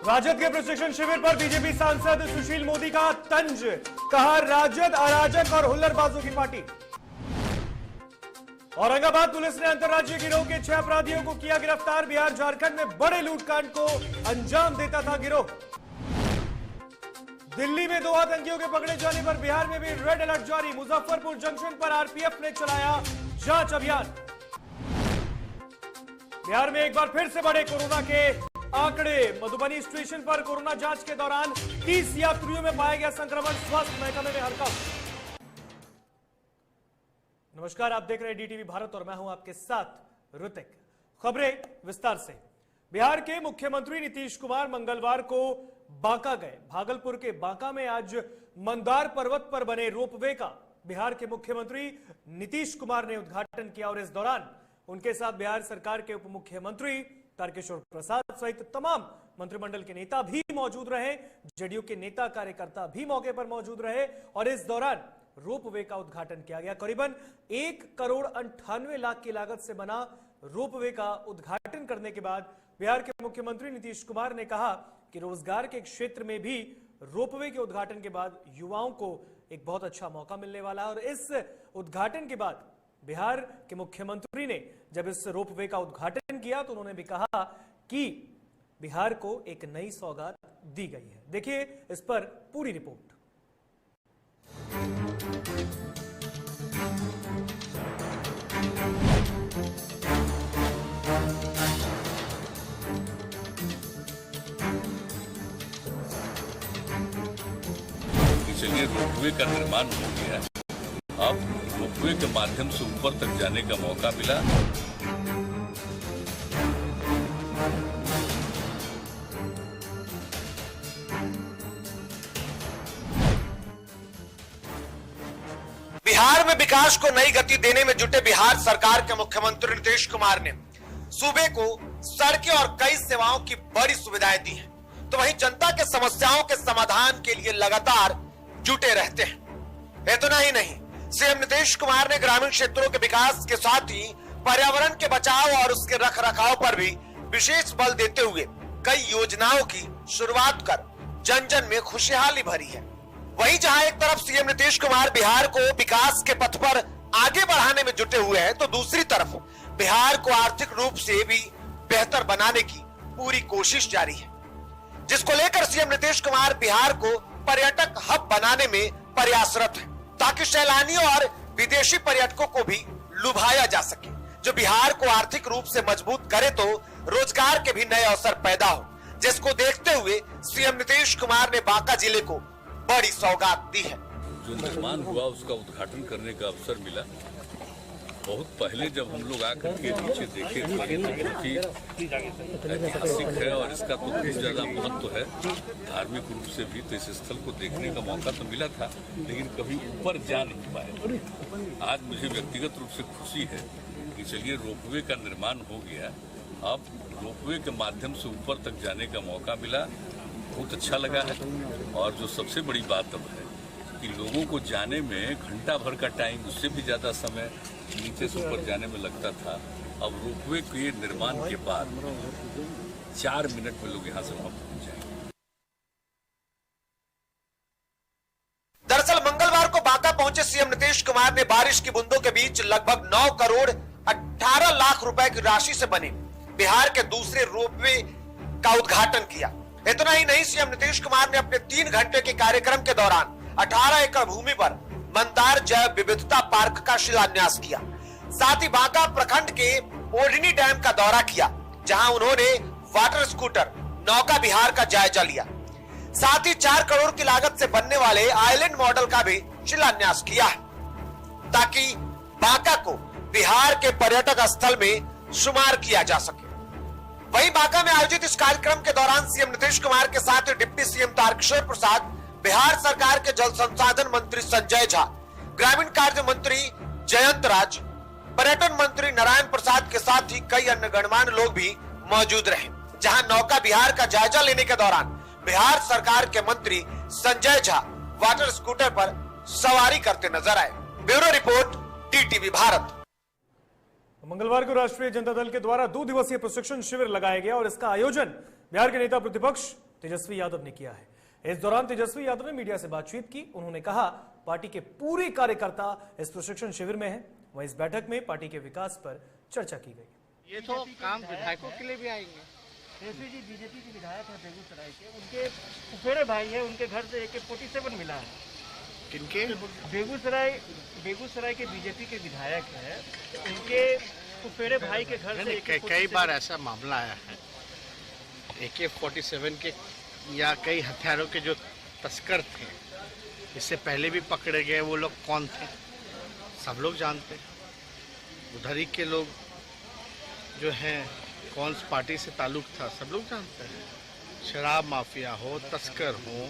राजद के प्रशिक्षण शिविर पर बीजेपी सांसद सुशील मोदी का तंज, कहा राजद अराजक और हुल्लड़बाजों की पार्टी। औरंगाबाद पुलिस ने अंतर्राज्यीय गिरोह के 6 अपराधियों को किया गिरफ्तार। बिहार झारखंड में बड़े लूटकांड को अंजाम देता था गिरोह। दिल्ली में 2 आतंकियों के पकड़े जाने पर बिहार में भी रेड अलर्ट जारी। मुजफ्फरपुर जंक्शन पर आरपीएफ ने चलाया जांच अभियान। बिहार में एक बार फिर से बढ़े कोरोना के आंकड़े। मधुबनी स्टेशन पर कोरोना जांच के दौरान 30 यात्रियों में पाया गया संक्रमण। स्वास्थ्य महकमे में हड़कंप। नमस्कार, आप देख रहे हैं डीटीवी भारत और मैं हूं आपके साथ ऋतिक। खबरें विस्तार से। बिहार के मुख्यमंत्री नीतीश कुमार मंगलवार को बांका गए। भागलपुर के बांका में आज मंदार पर्वत पर बने रोपवे का बिहार के मुख्यमंत्री नीतीश कुमार ने उद्घाटन किया और इस दौरान उनके साथ बिहार सरकार के उप मुख्यमंत्री तारकिशोर प्रसाद सहित तमाम मंत्रिमंडल के नेता भी मौजूद रहे। जेडीयू के नेता कार्यकर्ता भी मौके पर मौजूद रहे और इस दौरान रोपवे का उद्घाटन किया गया। करीबन 1,98,00,000 की लागत से बना रोपवे का उद्घाटन करने के बाद बिहार के मुख्यमंत्री नीतीश कुमार ने कहा कि रोजगार के क्षेत्र में भी रोपवे के उद्घाटन के बाद युवाओं को एक बहुत अच्छा मौका मिलने वाला है। और इस उद्घाटन के बाद बिहार के मुख्यमंत्री ने जब इस रोपवे का उद्घाटन किया तो उन्होंने भी कहा कि बिहार को एक नई सौगात दी गई है। देखिए इस पर पूरी रिपोर्ट। चलिए रोपवे का निर्माण हो गया। अब रोपवे के माध्यम से ऊपर तक जाने का मौका मिला। बिहार में विकास को नई गति देने में जुटे बिहार सरकार के मुख्यमंत्री नीतीश कुमार ने सूबे को सड़कें और कई सेवाओं की बड़ी सुविधाएं दी हैं, तो वहीं जनता के समस्याओं के समाधान के लिए लगातार जुटे रहते हैं। इतना ही नहीं, सीएम नीतीश कुमार ने ग्रामीण क्षेत्रों के विकास के साथ ही पर्यावरण के बचाव और उसके रखरखाव पर भी विशेष बल देते हुए कई योजनाओं की शुरुआत कर जन जन में खुशहाली भरी है। वहीं जहां एक तरफ सीएम नीतीश कुमार बिहार को विकास के पथ पर आगे बढ़ाने में जुटे हुए हैं, तो दूसरी तरफ बिहार को आर्थिक रूप से भी बेहतर बनाने की पूरी कोशिश जारी है, जिसको लेकर सीएम नीतीश कुमार बिहार को पर्यटक हब बनाने में प्रयासरत है, ताकि सैलानियों और विदेशी पर्यटकों को भी लुभाया जा सके, जो बिहार को आर्थिक रूप से मजबूत करे तो रोजगार के भी नए अवसर पैदा हो, जिसको देखते हुए सीएम नीतीश कुमार ने बांका जिले को बड़ी सौगात दी है। जो निर्माण हुआ उसका उद्घाटन करने का अवसर मिला। बहुत पहले जब हम लोग आकर के नीचे देखे थे तो ऐतिहासिक है और इसका तो बहुत ज्यादा महत्व है धार्मिक रूप से भी, तो इस स्थल को देखने का मौका तो मिला था लेकिन कभी ऊपर जा नहीं पाए। आज मुझे व्यक्तिगत रूप से खुशी है कि चलिए रोपवे का निर्माण हो गया। अब रोपवे के माध्यम से ऊपर तक जाने का मौका मिला, बहुत अच्छा लगा है। और जो सबसे बड़ी बात अब है कि लोगों को जाने में घंटा भर का टाइम, उससे भी ज्यादा समय नीचे से ऊपर जाने में लगता था। अब रोपवे के निर्माण के बाद 4 मिनट में लोग यहाँ से वहां पहुंच जाएंगे। दरअसल मंगलवार को बांका पहुंचे सीएम नीतीश कुमार ने बारिश की बूंदों के बीच लगभग 9 करोड़ 18 लाख रुपए की राशि से बने बिहार के दूसरे रोपवे का उद्घाटन किया। इतना ही नहीं, सीएम नीतीश कुमार ने अपने 3 घंटे के कार्यक्रम के दौरान 18 एकड़ भूमि पर मंदार जैव विविधता पार्क का शिलान्यास किया। साथ ही बांका प्रखंड के ओढ़नी डैम का दौरा किया, जहां उन्होंने वाटर स्कूटर नौका विहार का जायजा लिया। साथ ही 4 करोड़ की लागत से बनने वाले आइलैंड मॉडल का भी शिलान्यास किया है, ताकि बांका को बिहार के पर्यटक स्थल में शुमार किया जा सके। वहीं बांका में आयोजित इस कार्यक्रम के दौरान सीएम नीतीश कुमार के साथ डिप्टी सीएम तारकिशोर प्रसाद, बिहार सरकार के जल संसाधन मंत्री संजय झा, ग्रामीण कार्य मंत्री जयंत राज, पर्यटन मंत्री नारायण प्रसाद के साथ ही कई अन्य गणमान्य लोग भी मौजूद रहे। जहां नौका विहार का जायजा लेने के दौरान बिहार सरकार के मंत्री संजय झा वाटर स्कूटर पर सवारी करते नजर आए। Bureau report, DTV Bharat. मंगलवार को राष्ट्रीय जनता दल के द्वारा 2 दिवसीय प्रशिक्षण शिविर लगाया गया और इसका आयोजन बिहार के नेता प्रतिपक्ष तेजस्वी यादव ने किया है। इस दौरान तेजस्वी यादव ने मीडिया से बातचीत की। उन्होंने कहा पार्टी के पूरे कार्यकर्ता इस प्रशिक्षण शिविर में हैं। वहीं इस बैठक में पार्टी के विकास पर चर्चा की गई। ये तो काम विधायकों के लिए भी आएंगे। तेजस्वी जी बीजेपी के विधायक हैं बेगूसराय के, उनके फुफेरे भाई हैं, उनके घर से AK-47 मिला है। किनके? बेगूसराय के बीजेपी के विधायक हैं, उनके फुफेरे भाई के घर से कई बार ऐसा मामला आया है। AK-47 के या कई हथियारों के जो तस्कर थे, इससे पहले भी पकड़े गए, वो लोग कौन थे सब लोग जानते हैं। उधर ही के लोग जो हैं, कौन सी पार्टी से ताल्लुक था सब लोग जानते हैं। शराब माफिया हो, तस्कर हो,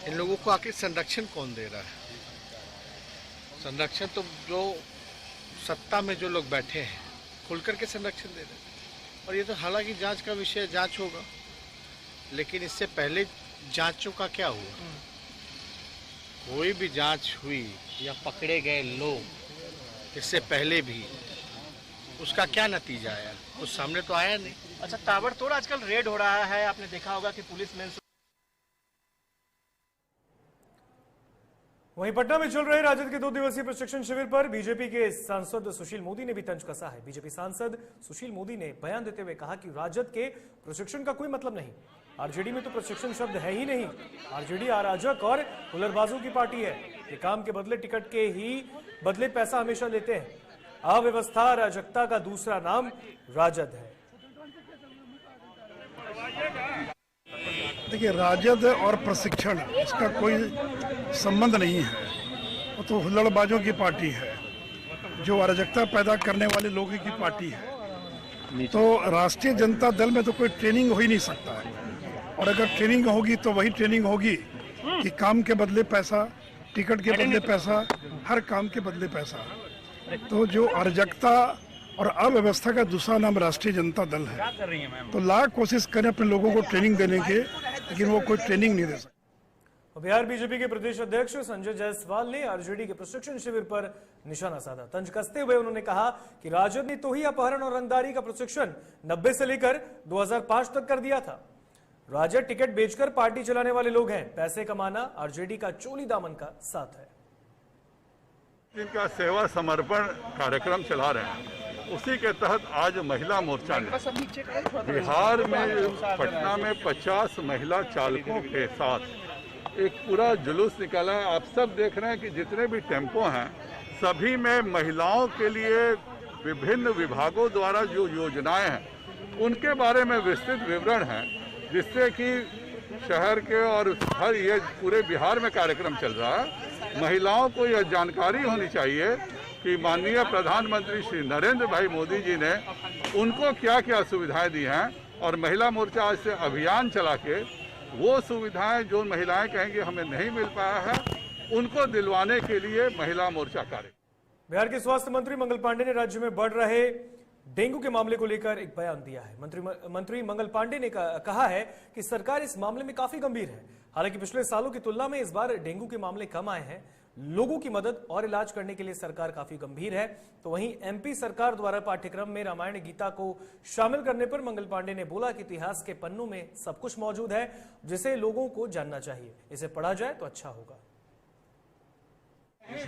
इन लोगों को आखिर संरक्षण कौन दे रहा है? संरक्षण तो जो सत्ता में जो लोग बैठे हैं खुल करके संरक्षण दे रहे हैं। और ये तो हालांकि जांच का विषय, जांच होगा, लेकिन इससे पहले जांचों का क्या हुआ? कोई भी जांच हुई या पकड़े गए लोग इससे पहले भी, उसका क्या नतीजा आया? कुछ सामने तो आया नहीं। अच्छा, ताबड़तोड़ आजकल रेड हो रहा है, आपने देखा होगा कि पुलिस में। वहीं पटना में चल रहे राजद के 2 दिवसीय प्रशिक्षण शिविर पर बीजेपी के सांसद सुशील मोदी ने भी तंज कसा है। बीजेपी सांसद सुशील मोदी ने बयान देते हुए कहा कि राजद के प्रशिक्षण का कोई मतलब नहीं। आरजेडी में तो प्रशिक्षण शब्द है ही नहीं। आरजेडी अराजक और हुल्लड़बाजों की पार्टी है। ये काम के बदले टिकट के ही बदले पैसा हमेशा लेते हैं। अव्यवस्था अराजकता का दूसरा नाम राजद है। देखिए, राजद और प्रशिक्षण इसका कोई संबंध नहीं है। वो तो हुल्लड़बाजों की पार्टी है, जो अराजकता पैदा करने वाले लोगों की पार्टी है। तो राष्ट्रीय जनता दल में तो कोई ट्रेनिंग हो ही नहीं सकता है। और अगर ट्रेनिंग होगी तो वही ट्रेनिंग होगी कि काम के बदले पैसा, टिकट के बदले पैसा, हर काम के बदले पैसा। तो जो अराजकता और अव्यवस्था का दूसरा नाम राष्ट्रीय जनता दल है। तो लाख कोशिश करें अपने लोगों को ट्रेनिंग देने के, लेकिन वो कोई ट्रेनिंग नहीं दे सकता। बिहार बीजेपी के प्रदेश अध्यक्ष संजय जायसवाल ने आरजेडी के प्रशिक्षण शिविर पर निशाना साधा। तंज कसते हुए उन्होंने कहा कि राजद ने तो ही अपहरण और रंगदारी का प्रशिक्षण 90 से लेकर 2005 तक कर दिया था। राजद टिकट बेचकर पार्टी चलाने वाले लोग हैं। पैसे कमाना आरजेडी का चोली दामन का साथ है। जिनका सेवा समर्पण कार्यक्रम चला रहे हैं, उसी के तहत आज महिला मोर्चा ने बिहार में पटना में 50 महिला चालकों के साथ एक पूरा जुलूस निकाला है। आप सब देख रहे हैं कि जितने भी टेम्पो हैं, सभी में महिलाओं के लिए विभिन्न विभागों द्वारा जो योजनाएं हैं उनके बारे में विस्तृत विवरण है, जिससे कि शहर के और हर ये पूरे बिहार में कार्यक्रम चल रहा है। महिलाओं को यह जानकारी होनी चाहिए कि माननीय प्रधानमंत्री श्री नरेंद्र भाई मोदी जी ने उनको क्या क्या सुविधाएं दी हैं, और महिला मोर्चा आज से अभियान चला के वो सुविधाएं जो महिलाएं कहेंगी हमें नहीं मिल पाया है, उनको दिलवाने के लिए महिला मोर्चा कार्य। बिहार के स्वास्थ्य मंत्री मंगल पांडे ने राज्य में बढ़ रहे डेंगू के मामले को लेकर एक बयान दिया है। मंत्री मंगल पांडे ने कहा है कि सरकार इस मामले में काफी गंभीर है। हालांकि पिछले सालों की तुलना में इस बार डेंगू के मामले कम आए हैं। लोगों की मदद और इलाज करने के लिए सरकार काफी गंभीर है। तो वहीं एमपी सरकार द्वारा पाठ्यक्रम में रामायण गीता को शामिल करने पर मंगल पांडे ने बोला कि इतिहास के पन्नों में सब कुछ मौजूद है, जिसे लोगों को जानना चाहिए। इसे पढ़ा जाए तो अच्छा होगा। देखिए,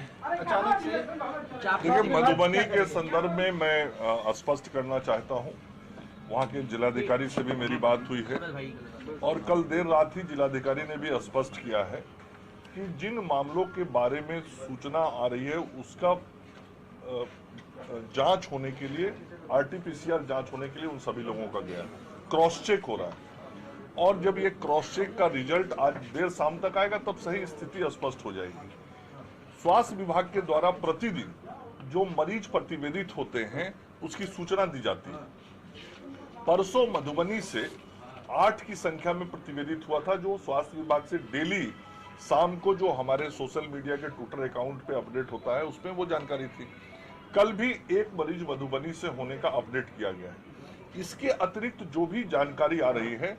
मधुबनी के संदर्भ में मैं स्पष्ट करना चाहता हूं, वहां के जिलाधिकारी से भी मेरी बात हुई है और कल देर रात ही जिलाधिकारी ने भी स्पष्ट किया है कि जिन मामलों के बारे में सूचना आ रही है उसका जांच होने के लिए, आरटीपीसीआर जांच होने के लिए उन सभी लोगों का गया है, क्रॉस चेक हो रहा है। और जब ये क्रॉस चेक का रिजल्ट आज देर शाम तक आएगा तब सही स्थिति स्पष्ट हो जाएगी। स्वास्थ्य विभाग के द्वारा प्रतिदिन जो मरीज प्रतिवेदित होते हैं उसकी सूचना दी जाती है। परसों मधुबनी से 8 की संख्या में प्रतिवेदित हुआ था, जो स्वास्थ्य विभाग से डेली शाम को जो हमारे सोशल मीडिया के ट्विटर अकाउंट पे अपडेट होता है उसमें वो जानकारी थी। कल भी एक मरीज मधुबनी से होने का अपडेट किया गया है। इसके अतिरिक्त जो भी जानकारी आ रही है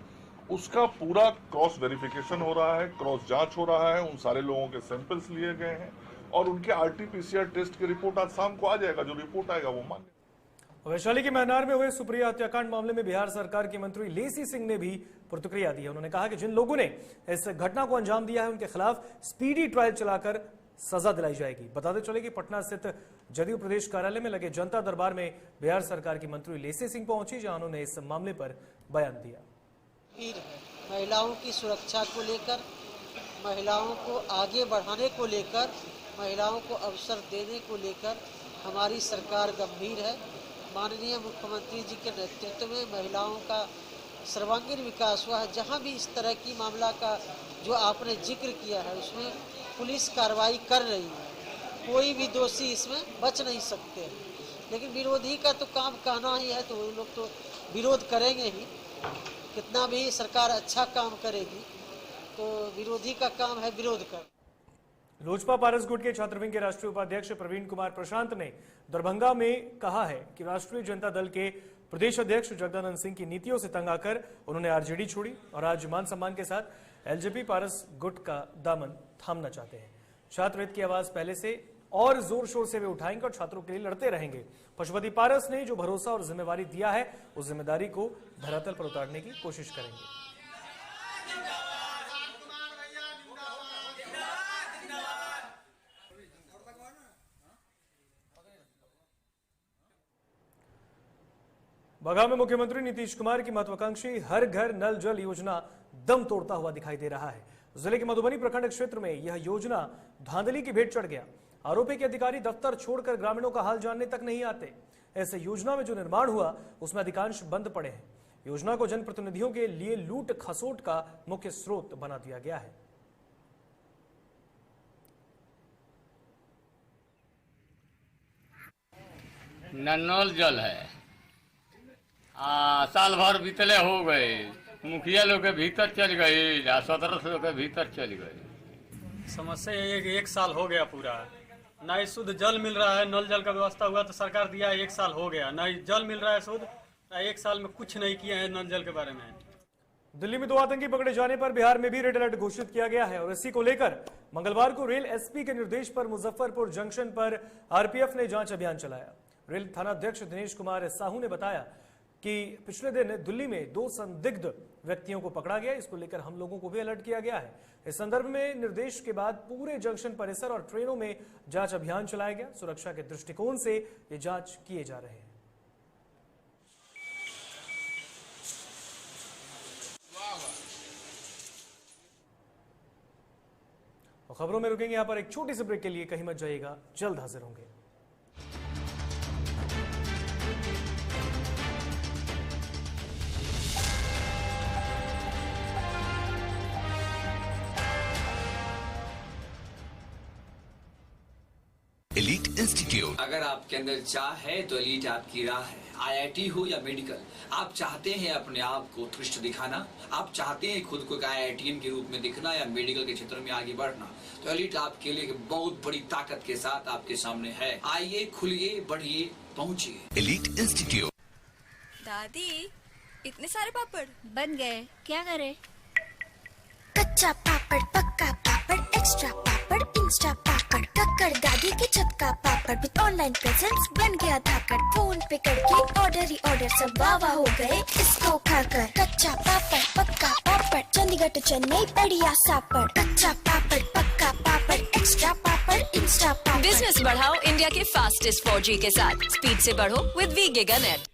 उसका पूरा क्रॉस वेरिफिकेशन हो रहा है, क्रॉस जांच हो रहा है, उन सारे लोगों के सैंपल्स लिए गए हैं और उनके आरटीपीसीआर टेस्ट की रिपोर्ट आज शाम को आ जाएगा। जो रिपोर्ट आएगा वो मान्य। वैशाली के महनार में हुए सुप्रिया हत्याकांड मामले में बिहार सरकार के मंत्री लेसी सिंह ने भी प्रतिक्रिया दी है। उन्होंने कहा कि जिन लोगों ने इस घटना को अंजाम दिया है उनके खिलाफ स्पीडी ट्रायल चलाकर सजा दिलाई जाएगी। बताते चले कि पटना स्थित जदयू प्रदेश कार्यालय में लगे जनता दरबार में बिहार सरकार की मंत्री लेसी सिंह पहुंची, जहां उन्होंने इस मामले पर बयान दिया। महिलाओं की सुरक्षा को लेकर, महिलाओं को आगे बढ़ाने को लेकर, महिलाओं को अवसर देने को लेकर हमारी सरकार गंभीर है। माननीय मुख्यमंत्री जी के नेतृत्व में महिलाओं का सर्वांगीण विकास हुआ है। जहां भी इस तरह की मामला का जो आपने जिक्र किया है उसमें पुलिस कार्रवाई कर रही है, कोई भी दोषी इसमें बच नहीं सकते। लेकिन विरोधी का तो काम कहना ही है, तो वो लोग तो विरोध करेंगे ही। कितना भी सरकार अच्छा काम करेगी तो विरोधी का काम है विरोध कर। लोजपा पारस गुट के छात्रविंग के राष्ट्रीय उपाध्यक्ष प्रवीण कुमार प्रशांत ने दरभंगा में कहा है कि राष्ट्रीय जनता दल के प्रदेश अध्यक्ष जगदानंद सिंह की नीतियों से तंग आकर उन्होंने आरजेडी छोड़ी और आज मान सम्मान के साथ एलजेपी पारस गुट का दामन थामना चाहते हैं। छात्र हित की आवाज पहले से और जोर शोर से वे उठाएंगे और छात्रों के लिए लड़ते रहेंगे। पशुपति पारस ने जो भरोसा और जिम्मेवारी दिया है उस जिम्मेदारी को धरातल पर उतारने की कोशिश करेंगे। बगहा में मुख्यमंत्री नीतीश कुमार की महत्वाकांक्षी हर घर नल जल योजना दम तोड़ता हुआ दिखाई दे रहा है। जिले के मधुबनी प्रखंड क्षेत्र में यह योजना धांधली की भेंट चढ़ गया। आरोपी के अधिकारी दफ्तर छोड़कर ग्रामीणों का हाल जानने तक नहीं आते। ऐसे योजना में जो निर्माण हुआ उसमें अधिकांश बंद पड़े हैं। योजना को जनप्रतिनिधियों के लिए लूट खसोट का मुख्य स्रोत बना दिया गया है। नल जल है, साल भर बीतले हो गए, मुखिया लोग के भीतर चल गए, 17 लोग के भीतर चल गए। समस्या ये कि 1 साल हो गया पूरा, ना ही शुद्ध जल मिल रहा है। नल जल का व्यवस्था हुआ तो सरकार दिया है, 1 साल हो गया, ना ही जल मिल रहा है शुद्ध, ना 1 साल में कुछ नहीं किया है नल जल के बारे में। दिल्ली में 2 आतंकी पकड़े जाने पर बिहार में भी रेड अलर्ट घोषित किया गया है और इसी को लेकर मंगलवार को रेल एसपी के निर्देश पर मुजफ्फरपुर जंक्शन पर आरपीएफ ने जांच अभियान चलाया। रेल थानाध्यक्ष दिनेश कुमार साहू ने बताया कि पिछले दिन दिल्ली में 2 संदिग्ध व्यक्तियों को पकड़ा गया। इसको लेकर हम लोगों को भी अलर्ट किया गया है। इस संदर्भ में निर्देश के बाद पूरे जंक्शन परिसर और ट्रेनों में जांच अभियान चलाया गया। सुरक्षा के दृष्टिकोण से ये जांच किए जा रहे हैं। और खबरों में रुकेंगे यहां पर एक छोटी सी ब्रेक के लिए, कहीं मत जाइएगा, जल्द हाजिर होंगे। एलीट इंस्टीट्यूट, अगर आपके अंदर चाह है तो एलीट आपकी राह है। आईआईटी हो या मेडिकल, आप चाहते हैं अपने आप को उत्कृष्ट दिखाना, आप चाहते हैं खुद को आईआईटीएन के रूप में दिखना या मेडिकल के क्षेत्र में आगे बढ़ना, तो एलीट आपके लिए एक बहुत बड़ी ताकत के साथ आपके सामने है। आइए, खुलिए, बढ़िए, पहुंचिए। Elite institute. दादी, इतने सारे पापड़ बन गए, क्या करे? कच्चा पापड़, पक्का पापड़, एक्स्ट्रा पापड़, इंस्टा पापड़, टक्कर दादी की छत का पापड़ विद ऑनलाइन प्रेजेंस बन गया धाकड़। फोन पे करके ऑर्डर ही ऑर्डर, सब वाह हो गए इसको खाकर। कच्चा पापड़, पक्का पापड़, चंडीगढ़ to चेन्नई बढ़िया सापड़। कच्चा पापड़, पक्का पापड़, एक्स्ट्रा पापड़, इंस्टा पापड़। बिजनेस बढ़ाओ इंडिया के फास्टेस्ट 4G के साथ। स्पीड से बढ़ो विद वी गिगानेट।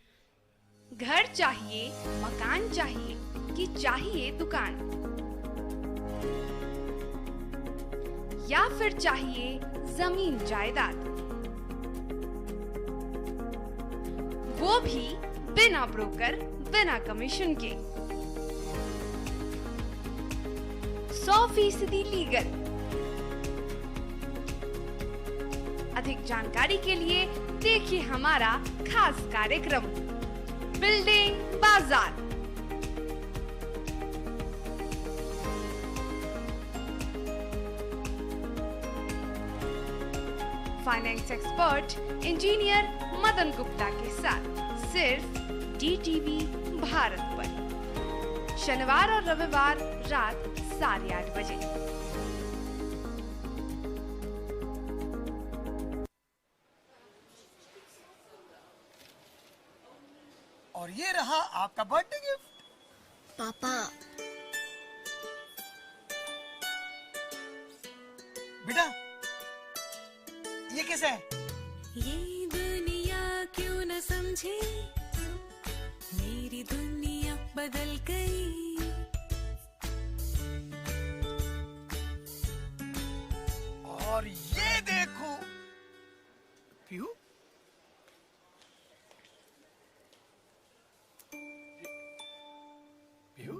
घर चाहिए, मकान चाहिए कि चाहिए दुकान, या फिर चाहिए जमीन जायदाद, वो भी बिना ब्रोकर, बिना कमीशन के, 100% लीगल। अधिक जानकारी के लिए देखिए हमारा खास कार्यक्रम बिल्डिंग बाजार। Finance expert engineer Madan Gupta के साथ सिर्फ DTV भारत पर, शनिवार और रविवार रात 8:30 बजे। और ये रहा आपका बर्थडे गिफ्ट। पापा, बेटा ये कैसा है? ये दुनिया क्यों न समझे, मेरी दुनिया बदल गई। और ये देखो पीहू, पीहू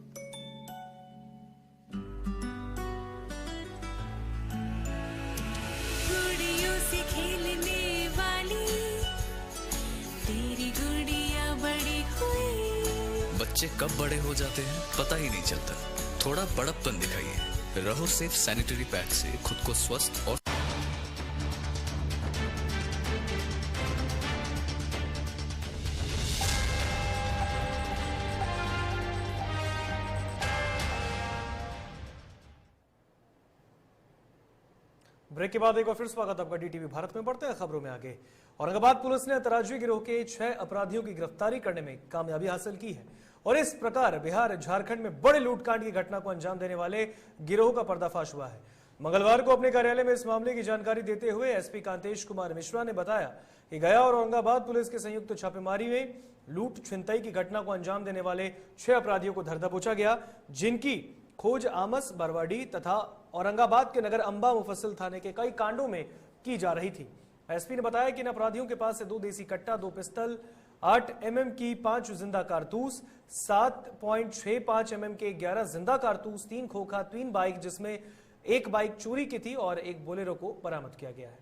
गुड़ियों से खेलने वाली तेरी गुड़िया बड़ी हुई। बच्चे कब बड़े हो जाते हैं पता ही नहीं चलता। थोड़ा बड़प्पन दिखाइए। रहो सेफ सैनिटरी पैड से खुद को स्वस्थ और ब्रेक के बाद एक बार फिर स्वागत आपका डीटीवी भारत में। बढ़ते हैं खबरों में आगे। औरंगाबाद पुलिस ने अंतर्राज्यीय गिरोह के 6 अपराधियों की गिरफ्तारी करने में कामयाबी हासिल की है और इस प्रकार बिहार झारखंड में बड़े लूटकांड की घटना को अंजाम देने वाले गिरोह का पर्दाफाश हुआ है। मंगलवार को अपने कार्यालय में इस मामले की जानकारी देते हुए एसपी कांतेश कुमार मिश्रा ने बताया कि गया और औरंगाबाद पुलिस के संयुक्त छापेमारी में लूट छिनतई की घटना को अंजाम देने वाले 6 अपराधियों को धर दबोचा गया, जिनकी खोज आमस, बरवाडी तथा औरंगाबाद के नगर अंबा मुफस्सिल थाने के कई कांडों में की जा रही थी। एसपी ने बताया कि इन अपराधियों के पास से 2 देसी कट्टा, 2 पिस्टल, 8 mm की 5 जिंदा कारतूस, 7.65 mm के 11 जिंदा कारतूस, 3 खोखा, 3 बाइक जिसमें 1 बाइक चोरी की थी और 1 बोलेरो को बरामद किया गया है।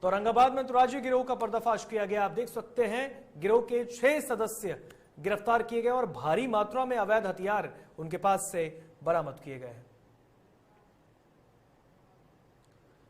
तो औरंगाबाद में अंतर्राज्यीय गिरोह का पर्दाफाश किया गया। आप देख सकते हैं गिरोह के 6 सदस्य गिरफ्तार किए गए और भारी मात्रा में अवैध हथियार उनके पास से बरामद किए गए हैं।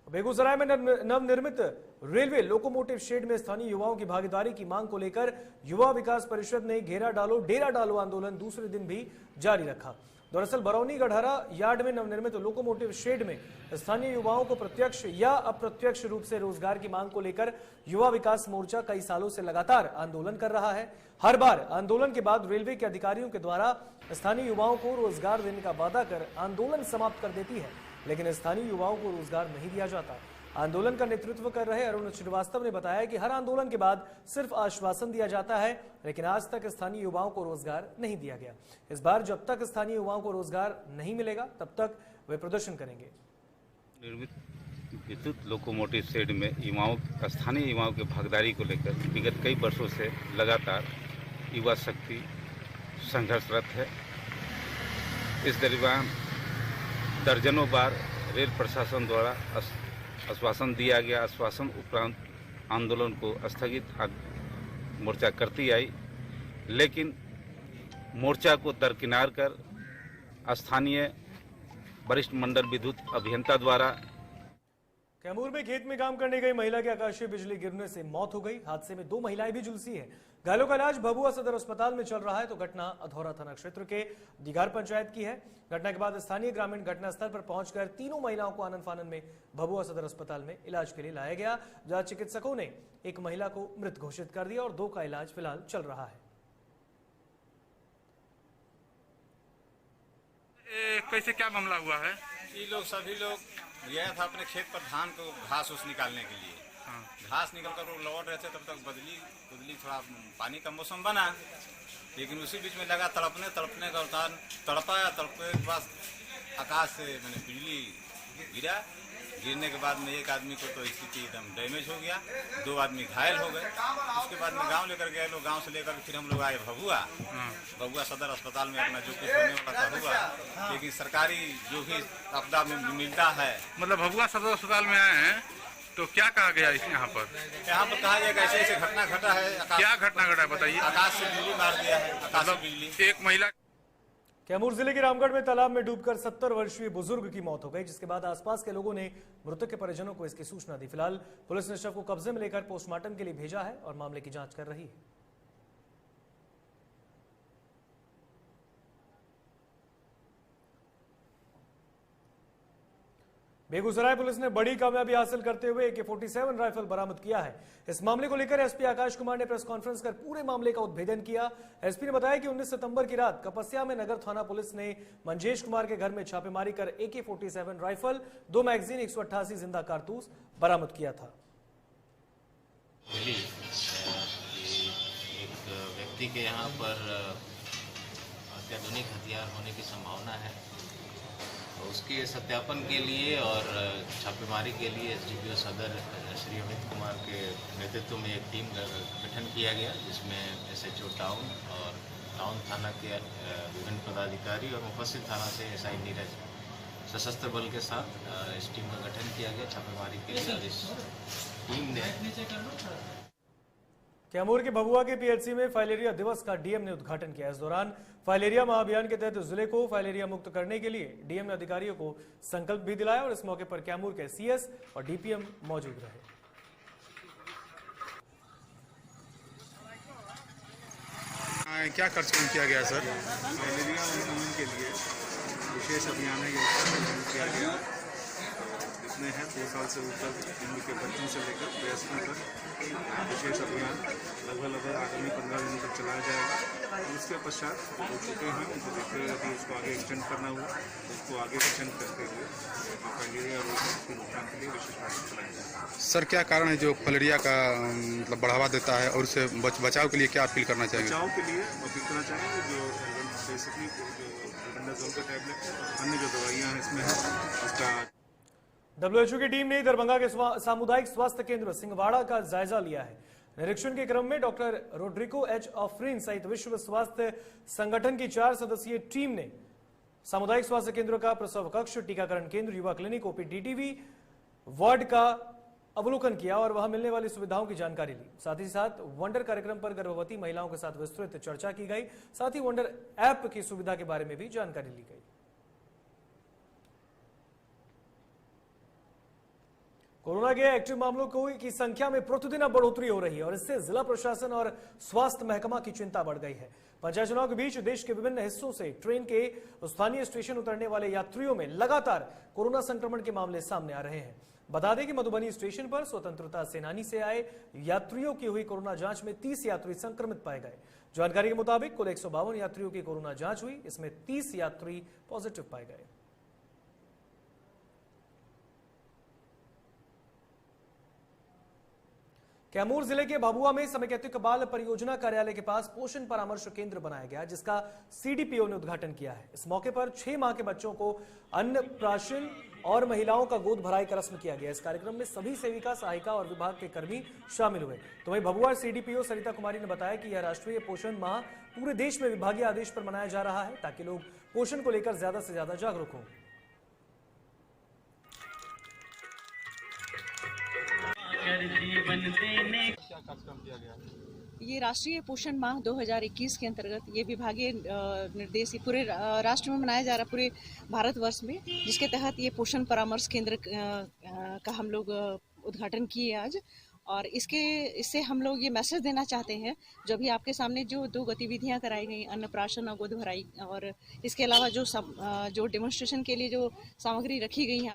बेगूसराय में नवनिर्मित रेलवे लोकोमोटिव शेड में स्थानीय युवाओं की भागीदारी की मांग को लेकर युवा विकास परिषद ने घेरा डालो डेरा डालो आंदोलन दूसरे दिन भी जारी रखा। दरअसल बरौनी गढ़हरा यार्ड में नवनिर्मित लोकोमोटिव शेड में स्थानीय युवाओं को प्रत्यक्ष या अप्रत्यक्ष रूप से रोजगार की मांग को लेकर युवा विकास मोर्चा कई सालों से लगातार आंदोलन कर रहा है। हर बार आंदोलन के बाद रेलवे के अधिकारियों के द्वारा स्थानीय युवाओं को रोजगार देने का वादा कर आंदोलन समाप्त कर देती है, लेकिन स्थानीय युवाओं को रोजगार नहीं दिया जाता। आंदोलन का नेतृत्व कर रहे अरुण श्रीवास्तव ने बताया कि हर आंदोलन के बाद सिर्फ आश्वासन दिया जाता है, लेकिन आज तक स्थानीय युवाओं को रोजगार नहीं दिया गया। इस बार जब तक स्थानीय युवाओं को रोजगार नहीं मिलेगा तब तक वे प्रदर्शन करेंगे। निर्मित विद्युत लोकोमोटिव शेड में स्थानीय युवाओं की भागीदारी को लेकर विगत कई वर्षों से लगातार युवा शक्ति संघर्षरत है। इस दरमियान दर्जनों बार रेल प्रशासन द्वारा आश्वासन दिया गया। आश्वासन उपरांत आंदोलन को स्थगित मोर्चा करती आई, लेकिन मोर्चा को दरकिनार कर स्थानीय वरिष्ठ मंडल विद्युत अभियंता द्वारा कैमूर में खेत में काम करने गई महिला की आकाशीय बिजली गिरने से मौत हो गई। हादसे में 2 महिलाएं भी झुलसी हैं। घायलों का इलाज भभुआ सदर अस्पताल में चल रहा है। तो घटना अधौरा थाना क्षेत्र के दिगार पंचायत की है। घटना के बाद स्थानीय ग्रामीण घटनास्थल पर पहुंचकर तीनों महिलाओं को आनन फानन में भभुआ सदर अस्पताल में इलाज के लिए लाया गया, जहां चिकित्सकों ने एक महिला को मृत घोषित कर दिया और 2 का इलाज फिलहाल चल रहा है। कैसे क्या मामला हुआ है? ये लोग सभी लोग गया था अपने खेत पर धान को घास उस निकालने के लिए। घास निकल कर लोग लौट रहे थे, तब तक बदली थोड़ा पानी का मौसम बना, लेकिन उसी बीच में लगा तड़पने का उतार तड़पाया। तड़पने के बाद आकाश से मैंने बिजली गिरा। गिरने के बाद में एक आदमी को तो स्थिति एकदम डैमेज हो गया, 2 आदमी घायल हो गए। उसके बाद में गांव लेकर गए लोग। गांव से लेकर फिर हम लोग आए भभुआ सदर अस्पताल में अपना जो कुछ होने वाला था हुआ, लेकिन सरकारी जो भी आपदा में मिलता है। मतलब भभुआ सदर अस्पताल में आए हैं तो क्या कहा गया यहाँ पर कहा गया कि ऐसे घटना घटा है। क्या घटना घटा है बताइए? आकाश से बिजली मार दिया है। आकाश बिजली। एक महिला कैमूर जिले के रामगढ़ में तालाब में डूबकर 70 वर्षीय बुजुर्ग की मौत हो गई, जिसके बाद आसपास के लोगों ने मृतक के परिजनों को इसकी सूचना दी। फिलहाल पुलिस ने शव को कब्जे में लेकर पोस्टमार्टम के लिए भेजा है और मामले की जांच कर रही है। बेगूसराय पुलिस ने बड़ी कामयाबी हासिल करते हुए AK-47 राइफल बरामद किया है। इस मामले को लेकर एसपी आकाश कुमार ने प्रेस कॉन्फ्रेंस कर पूरे मामले का उद्भेदन किया। एसपी ने बताया कि 19 सितंबर की रात कपस्या में नगर थाना पुलिस ने मंजेश कुमार के घर में छापेमारी कर AK-47 राइफल, 2 मैगजीन, 188 जिंदा कारतूस बरामद किया था। एक व्यक्ति के यहाँ पर अत्याधुनिक हथियार होने की संभावना है, उसके सत्यापन के लिए और छापेमारी के लिए SDPO सदर श्री अमित कुमार के नेतृत्व में एक टीम का गठन किया गया, जिसमें SHO टाउन और टाउन थाना के विभिन्न पदाधिकारी और मुफस्सिल थाना से SI नीरज सशस्त्र बल के साथ इस टीम का गठन किया गया छापेमारी के लिए। और इस टीम ने कैमूर के भभुआ के PHC में फाइलेरिया दिवस का डीएम ने उद्घाटन किया। इस दौरान फाइलेरिया महाअभियान के तहत जिले को फाइलेरिया मुक्त करने के लिए डीएम ने अधिकारियों को संकल्प भी दिलाया और इस मौके पर कैमूर के CS और DPM मौजूद रहे। क्या कार्यक्रम किया गया सर? फाइलेरिया उन्मूलन के लिए विशेष अभियान है किया गया, जिसमें है 2 साल से ऊपर उम्र के बच्चों से लेकर वयस्कों तक विशेष अभियान लगभग आगामी 15 दिनों तक चलाया जाएगा। और उसके पश्चात हो चुके हैं उनको देखते हुए अभी उसको आगे एक्सटेंड करना हुआ, उसको आगे एक्सटेंड करते हुए फाइलेरिया रोग की रोकथाम के लिए विशेष अभियान चलाया जाएगा। सर क्या कारण है जो फाइलेरिया का मतलब बढ़ावा देता है और उससे बचाव के लिए क्या अपील करना चाहेंगे? बचाव के लिए अपील करना चाहेंगे जो बेसिकली जो एल्बेंडाजोल का टैबलेट है और अन्य जो दवाइयाँ हैं इसमें उसका। WHO की टीम ने दरभंगा के सामुदायिक स्वास्थ्य केंद्र सिंहवाड़ा का जायजा लिया है। निरीक्षण के क्रम में डॉक्टर रोड्रिको H. ऑफ्रिन सहित विश्व स्वास्थ्य संगठन की 4 सदस्यीय टीम ने सामुदायिक स्वास्थ्य केंद्रों का प्रसव कक्ष, टीकाकरण केंद्र, युवा क्लिनिक, OPDTV वार्ड का अवलोकन किया और वहां मिलने वाली सुविधाओं की जानकारी ली। साथ ही साथ वंडर कार्यक्रम पर गर्भवती महिलाओं के साथ विस्तृत चर्चा की गई। साथ ही वंडर ऐप की सुविधा के बारे में भी जानकारी ली गई। कोरोना के एक्टिव मामलों की संख्या में प्रतिदिन बढ़ोतरी हो रही है और इससे जिला प्रशासन और स्वास्थ्य महकमा की चिंता बढ़ गई है। पंचायत चुनाव के बीच देश के विभिन्न हिस्सों से ट्रेन के स्थानीय स्टेशन उतरने वाले यात्रियों में लगातार कोरोना संक्रमण के मामले सामने आ रहे हैं। बता दें कि मधुबनी स्टेशन पर स्वतंत्रता सेनानी से आए यात्रियों की हुई कोरोना जांच में 30 यात्री संक्रमित पाए गए। जानकारी के मुताबिक कुल 152 यात्रियों की कोरोना जांच हुई, इसमें 30 यात्री पॉजिटिव पाए गए। कैमूर जिले के भभुआ में समेकित बाल परियोजना कार्यालय के पास पोषण परामर्श केंद्र बनाया गया, जिसका CDPO ने उद्घाटन किया है। इस मौके पर 6 माह के बच्चों को अन्न प्राशन और महिलाओं का गोद भराई का रस्म किया गया। इस कार्यक्रम में सभी सेविका, सहायिका और विभाग के कर्मी शामिल हुए। तो वहीं भभुआ CDPO सरिता कुमारी ने बताया कि यह राष्ट्रीय पोषण माह पूरे देश में विभागीय आदेश पर मनाया जा रहा है ताकि लोग पोषण को लेकर ज्यादा से ज्यादा जागरूक हों। क्या कार्यक्रम किया गया? ये राष्ट्रीय पोषण माह 2021 के अंतर्गत ये विभागीय निर्देश पूरे राष्ट्र में मनाया जा रहा है, पूरे भारतवर्ष में, जिसके तहत ये पोषण परामर्श केंद्र का हम लोग उद्घाटन किए आज। और इससे हम लोग ये मैसेज देना चाहते हैं, जो भी आपके सामने जो 2 गतिविधियां कराई गई, अन्नप्राशन और गोद भराई, और इसके अलावा जो डेमोन्स्ट्रेशन के लिए जो सामग्री रखी गई है।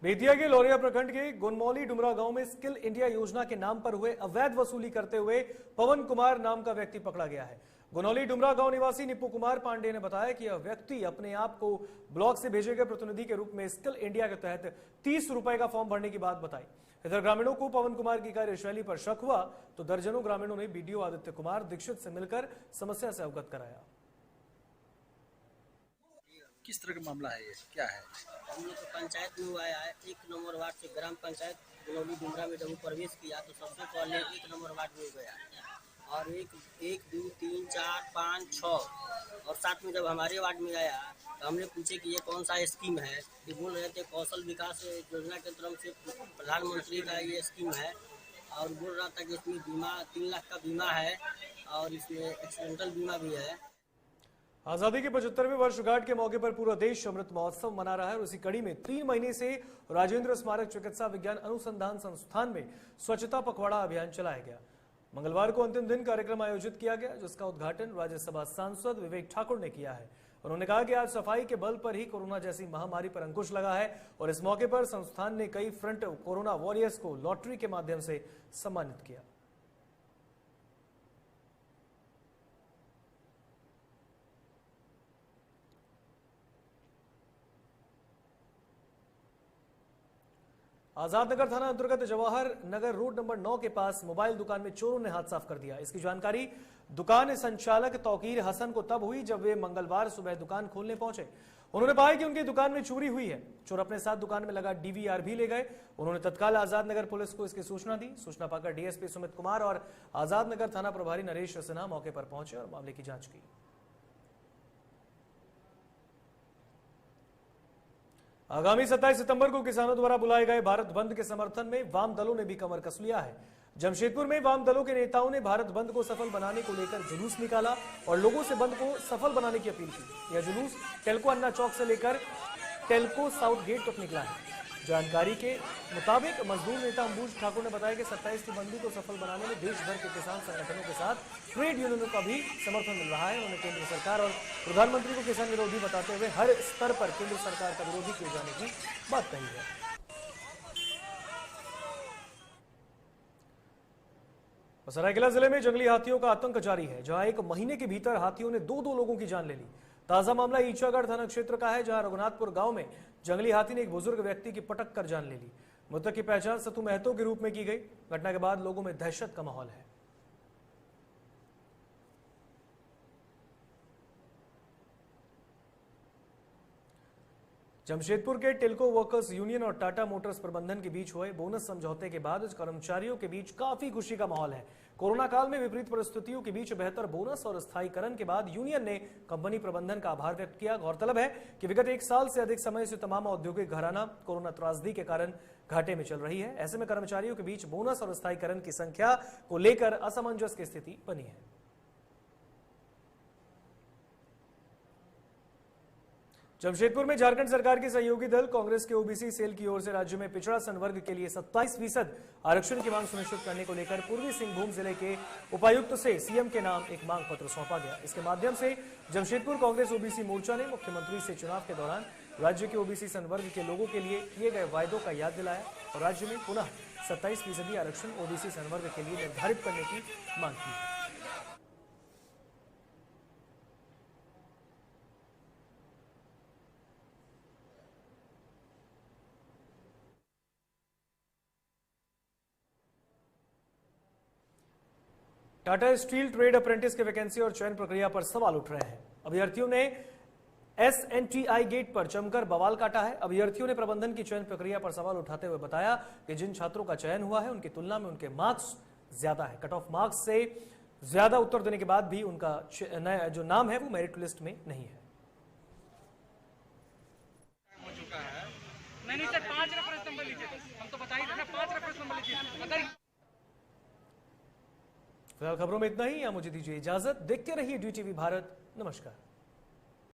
बेतिया के लौरिया प्रखंड के गुनमौली डुमरा गांव में स्किल इंडिया योजना के नाम पर हुए अवैध वसूली करते हुए पवन कुमार नाम का व्यक्ति पकड़ा गया है। गुनौली डुमरा गांव निवासी निप्पू कुमार पांडे ने बताया कि यह व्यक्ति अपने आप को ब्लॉक से भेजे गए प्रतिनिधि के रूप में स्किल इंडिया के तहत 30 रुपए का फॉर्म भरने की बात बताई। इधर ग्रामीणों को पवन कुमार की कार्यशैली पर शक हुआ तो दर्जनों ग्रामीणों ने BDO आदित्य कुमार दीक्षित से मिलकर समस्या से अवगत कराया। किस तरह का मामला है ये, क्या है? हम लोग पंचायत में आया है, 1 नंबर वार्ड से ग्राम पंचायत गुनौली डुमरा में जब प्रवेश किया तो सबसे पहले 1 नंबर वार्ड में गया और 1, 2, 3, 4, 5, 6 और 7 में जब हमारे वार्ड में आया तो हमने पूछे कि ये कौन सा स्कीम है। कि बोल रहे थे कौशल विकास योजना के तरफ से प्रधानमंत्री का ये स्कीम है और बोल रहा था कि इसमें बीमा 3 लाख का बीमा है और इसमें एक्सीडेंटल बीमा भी है। आजादी के 75वें वर्षगांठ के मौके पर पूरा देश अमृत महोत्सव मना रहा है और उसी कड़ी में 3 महीने से राजेंद्र स्मारक चिकित्सा विज्ञान अनुसंधान संस्थान में स्वच्छता पखवाड़ा अभियान चलाया गया। मंगलवार को अंतिम दिन कार्यक्रम आयोजित किया गया, जिसका उद्घाटन राज्यसभा सांसद विवेक ठाकुर ने किया है। उन्होंने कहा कि आज सफाई के बल पर ही कोरोना जैसी महामारी पर अंकुश लगा है और इस मौके पर संस्थान ने कई फ्रंट कोरोना वॉरियर्स को लॉटरी के माध्यम से सम्मानित किया। आजाद नगर थाना अंतर्गत जवाहर नगर रोड नंबर 9 के पास मोबाइल दुकान में चोरों ने हाथ साफ कर दिया। इसकी जानकारी दुकान संचालक तौकीर हसन को तब हुई जब वे मंगलवार सुबह दुकान खोलने पहुंचे। उन्होंने पाया कि उनकी दुकान में चोरी हुई है। चोर अपने साथ दुकान में लगा डीवीआर भी ले गए। उन्होंने तत्काल आजाद नगर पुलिस को इसकी सूचना दी। सूचना पाकर डीएसपी सुमित कुमार और आजाद नगर थाना प्रभारी नरेश सिन्हा मौके पर पहुंचे और मामले की जांच की। आगामी 27 सितंबर को किसानों द्वारा बुलाए गए भारत बंद के समर्थन में वाम दलों ने भी कमर कस लिया है। जमशेदपुर में वाम दलों के नेताओं ने भारत बंद को सफल बनाने को लेकर जुलूस निकाला और लोगों से बंद को सफल बनाने की अपील की। यह जुलूस टेल्को अन्ना चौक से लेकर टेल्को साउथ गेट तक निकला है। जानकारी के मुताबिक मजदूर नेता अंबुज ठाकुर ने बताया कि 27 की बंदी को सफल बनाने में देश भर के किसान संगठनों के साथ ट्रेड यूनियनों का भी समर्थन मिल रहा है। उन्होंने केंद्र सरकार और प्रधानमंत्री को किसान विरोधी बताते हुए हर स्तर पर केंद्र सरकार का विरोधी किए जाने की बात कही है। सरायकेला जिले में जंगली हाथियों का आतंक जारी है, जहां एक महीने के भीतर हाथियों ने दो लोगों की जान ले ली। ताजा मामला ईचागढ़ थाना क्षेत्र का है, जहां रघुनाथपुर गांव में जंगली हाथी ने एक बुजुर्ग व्यक्ति की पटक कर जान ले ली। मृतक की पहचान सतु महतो के रूप में की गई। घटना के बाद लोगों में दहशत का माहौल है। जमशेदपुर के टेल्को वर्कर्स यूनियन और टाटा मोटर्स प्रबंधन के बीच हुए बोनस समझौते के बाद कर्मचारियों के बीच काफी खुशी का माहौल है। कोरोना काल में विपरीत परिस्थितियों के बीच बेहतर बोनस और स्थायीकरण के बाद यूनियन ने कंपनी प्रबंधन का आभार व्यक्त किया। गौरतलब है कि विगत 1 साल से अधिक समय से तमाम औद्योगिक घराना कोरोना त्रासदी के कारण घाटे में चल रही है। ऐसे में कर्मचारियों के बीच बोनस और स्थायीकरण की संख्या को लेकर असमंजस की स्थिति बनी है। जमशेदपुर में झारखंड सरकार के सहयोगी दल कांग्रेस के ओबीसी सेल की ओर से राज्य में पिछड़ा संवर्ग के लिए 27% आरक्षण की मांग सुनिश्चित करने को लेकर पूर्वी सिंहभूम जिले के उपायुक्त से सीएम के नाम एक मांग पत्र सौंपा गया। इसके माध्यम से जमशेदपुर कांग्रेस ओबीसी मोर्चा ने मुख्यमंत्री से चुनाव के दौरान राज्य के ओबीसी संवर्ग के लोगों के लिए किए गए वायदों का याद दिलाया और राज्य में पुनः 27% आरक्षण ओबीसी संवर्ग के लिए निर्धारित करने की मांग की। टाटा स्टील ट्रेड अप्रेंटिस के वैकेंसी और चयन प्रक्रिया पर सवाल उठ रहे हैं। अभ्यर्थियों ने SNTI गेट पर जमकर बवाल काटा है। अभ्यर्थियों ने प्रबंधन की चयन प्रक्रिया पर सवाल उठाते हुए बताया कि जिन छात्रों का चयन हुआ है उनकी तुलना में उनके मार्क्स ज्यादा है। कट ऑफ मार्क्स से ज्यादा उत्तर देने के बाद भी उनका जो नाम है वो मेरिट लिस्ट में नहीं है। नहीं सर, 5 रेफरेंस नंबर लीजिए, हम तो बता ही रहे 5 रेफरेंस नंबर लीजिए। अगर फिलहाल खबरों में इतना ही। या मुझे दीजिए इजाजत। देखते रहिए DTV भारत। नमस्कार।